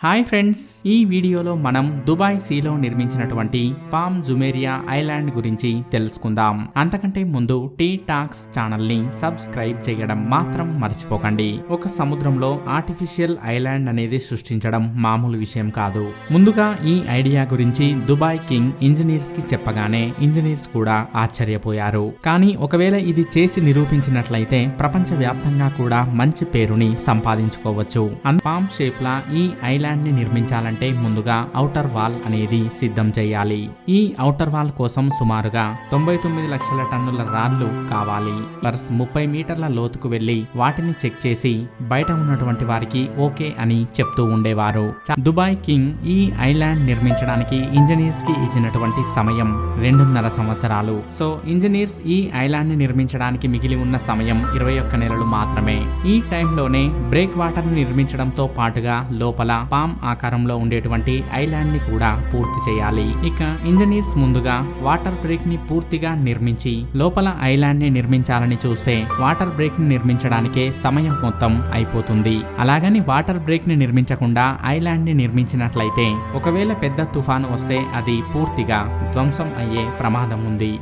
Hi friends, ఈ వీడియోలో మనం దుబాయ్ సీలో నిర్మించినటువంటి పామ్ జుమేరియా ఐలాండ్ గురించి తెలుసుకుందాం. అంతకంటే ముందు టీ టాక్స్ ఛానల్ ని సబ్స్క్రైబ్ చేయడం మాత్రం మర్చిపోకండి. ఒక సముద్రంలో ఆర్టిఫిషియల్ ఐలాండ్ అనేది సృష్టించడం మామూలు విషయం కాదు. ముందుగా ఈ ఐడియా గురించి దుబాయ్ కింగ్ ఇంజనీర్స్ కి చెప్పగానే ఇంజనీర్స్ కూడా ఆశ్చర్యపోయారు. కానీ ఒకవేళ ఇది చేసి నిరూపించినట్లయితే ప్రపంచ వ్యాప్తంగా కూడా మంచి పేరుని సంపాదించుకోవచ్చు. పామ్ షేప్ లా ఈ ఐలాండ్ ని నిర్మించాలంటే ముందుగా ఔటర్ వాల్ అనేది సిద్ధం చేయాలి. ఈ ఔటర్ వాల్ కోసం సుమారుగా 99 లక్షల టన్నుల రాళ్లు కావాలి. 30 మీటర్ల లోతుకు వెళ్లి వాటిని చెక్ చేసి బయట ఉన్నటువంటి వారికి ఓకే అని చెప్తూ ఉండేవారు. దుబాయ్ కింగ్ ఈ ఐలాండ్ నిర్మించడానికి ఇంజనీర్స్ కి ఇచ్చినటువంటి సమయం 2.5 సంవత్సరాలు. సో ఇంజనీర్స్ ఈ ఐలాండ్ ని నిర్మించడానికి మిగిలి ఉన్న సమయం 21 నెలలు మాత్రమే. ఈ టైంలోనే బ్రేక్ వాటర్ ని నిర్మించడంతో పాటుగా లోపల పామ్ ఆకారంలో ఉండేటువంటి ఐలాండ్ ని కూడా పూర్తి చేయాలి. ఇక ఇంజనీర్స్ ముందుగా వాటర్ బ్రేక్ ని పూర్తిగా నిర్మించి లోపల ఐలాండ్ ని నిర్మించాలని చూస్తే వాటర్ బ్రేక్ ని నిర్మించడానికే సమయం మొత్తం అయిపోతుంది. అలాగని వాటర్ బ్రేక్ ని నిర్మించకుండా ఐలాండ్ ని నిర్మించినట్లయితే ఒకవేళ పెద్ద తుఫాను వస్తే అది పూర్తిగా ధ్వంసం అయ్యే ప్రమాదం ఉంది.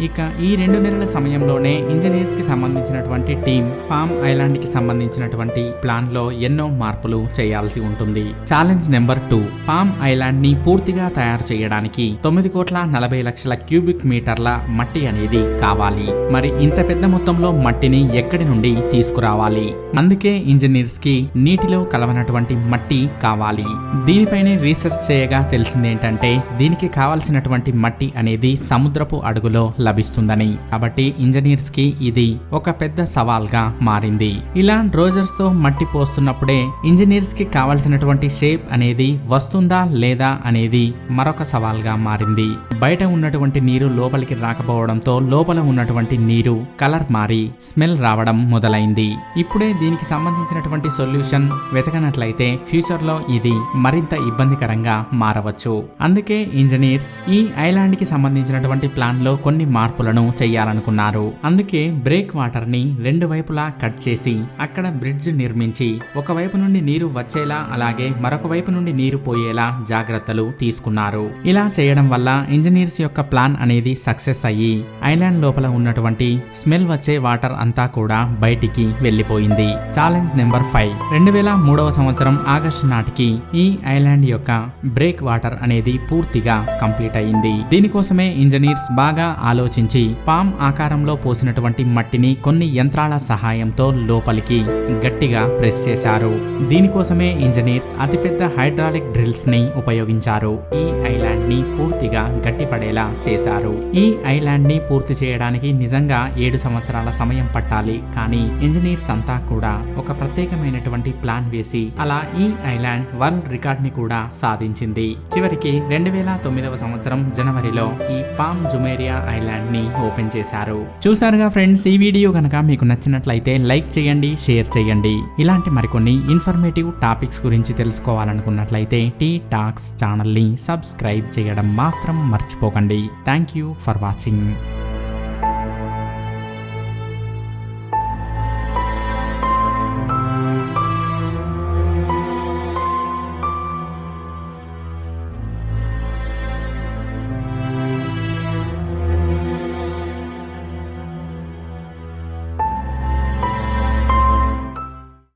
ఇక ఈ 2 నెలల సమయంలోనే ఇంజనీర్స్ కి సంబంధించినటువంటి టీం పామ్ ఐలాండ్ కి సంబంధించినటువంటి ప్లాన్ లో ఎన్నో మార్పులు చేయాల్సి ఉంటుంది. ఛాలెంజ్ నెంబర్ 2, పామ్ ఐలాండ్ ని పూర్తిగా తయారు చేయడానికి 9,40,00,000 క్యూబిక్ మీటర్ల మట్టి అనేది కావాలి. మరి ఇంత పెద్ద మొత్తంలో మట్టిని ఎక్కడి నుండి తీసుకురావాలి? అందుకే ఇంజనీర్స్ కి నీటిలో కలవనటువంటి మట్టి కావాలి. దీనిపైనే రీసెర్చ్ చేయగా తెలిసిందేంటంటే దీనికి కావలసినటువంటి మట్టి అనేది సముద్రపు అడుగులో లభిస్తుందని. కాబట్టి ఇంజనీర్స్ కి ఇది ఒక పెద్ద సవాల్ గా మారింది. ఇలా డ్రోజర్స్ తో మట్టి పోస్తున్నప్పుడే ఇంజనీర్స్ కి కావలసినటువంటి షేప్ అనేది వస్తుందా లేదా అనేది మరొక సవాల్ గా మారింది. బయట ఉన్నటువంటి నీరు లోపలికి రాకపోవడంతో లోపల ఉన్నటువంటి నీరు కలర్ మారి స్మెల్ రావడం మొదలైంది. ఇప్పుడే దీనికి సంబంధించినటువంటి సొల్యూషన్ వెతకనట్లయితే ఫ్యూచర్ లో ఇది మరింత ఇబ్బందికరంగా మారవచ్చు. అందుకే ఇంజనీర్స్ ఈ ఐలాండ్ కి సంబంధించినటువంటి ప్లాన్ లో కొన్ని మార్పులను చేయాలనుకున్నారు. అందుకే బ్రేక్ వాటర్ ని 2 వైపులా కట్ చేసి అక్కడ బ్రిడ్జ్ నిర్మించి ఒకవైపు నుండి నీరు వచ్చేలా అలాగే మరొక వైపు నుండి నీరు పోయేలా జాగ్రత్తలు తీసుకున్నారు. ఇలా చేయడం వల్ల ఇంజనీర్స్ యొక్క ప్లాన్ అనేది సక్సెస్ అయ్యి ఐలాండ్ లోపల ఉన్నటువంటి స్మెల్ వచ్చే వాటర్ అంతా కూడా బయటికి వెళ్లిపోయింది. ఛాలెంజ్ నెంబర్ 5, 2003వ సంవత్సరం ఆగస్టు నాటికి ఈ ఐలాండ్ యొక్క బ్రేక్ వాటర్ అనేది పూర్తిగా కంప్లీట్ అయింది. దీనికోసమే ఇంజనీర్స్ బాగా ఆలోచించి పామ్ ఆకారంలో పోసినటువంటి మట్టిని కొన్ని యంత్రాల సహాయంతో లోపలికి గట్టిగా ప్రెస్ చేశారు. దీనికోసమే ఇంజనీర్స్ అతిపెద్ద హైడ్రాలిక్ డ్రిల్స్ ని ఉపయోగించారు. ఈ ఐలాండ్ ని పూర్తిగా గట్టిపడేలా చేశారు. ఈ ఐలాండ్ ని పూర్తి చేయడానికి నిజంగా 7 సంవత్సరాల సమయం పట్టాలి. కానీ ఇంజనీర్స్ అంతా కూడా ఒక ప్రత్యేకమైనటువంటి ప్లాన్ వేసి అలా ఈ ఐలాండ్ వరల్డ్ రికార్డ్ ని కూడా సాధించింది. చివరికి 2009వ సంవత్సరం జనవరిలో ఈ పామ్ జుమేరియా ఐలాండ్ ని ఓపెన్ చేశారు. చూసారుగా ఫ్రెండ్స్, ఈ వీడియో గనక మీకు నచ్చినట్లయితే లైక్ చేయండి, షేర్ చేయండి. ఇలాంటి మరికొన్ని ఇన్ఫర్మేటివ్ టాపిక్స్ గురించి తెలుసుకోవాలనుకున్నట్లయితే టీ టాక్స్ ఛానల్ ని సబ్స్క్రైబ్ చేయడం మాత్రం మర్చిపోకండి. Thank you for watching.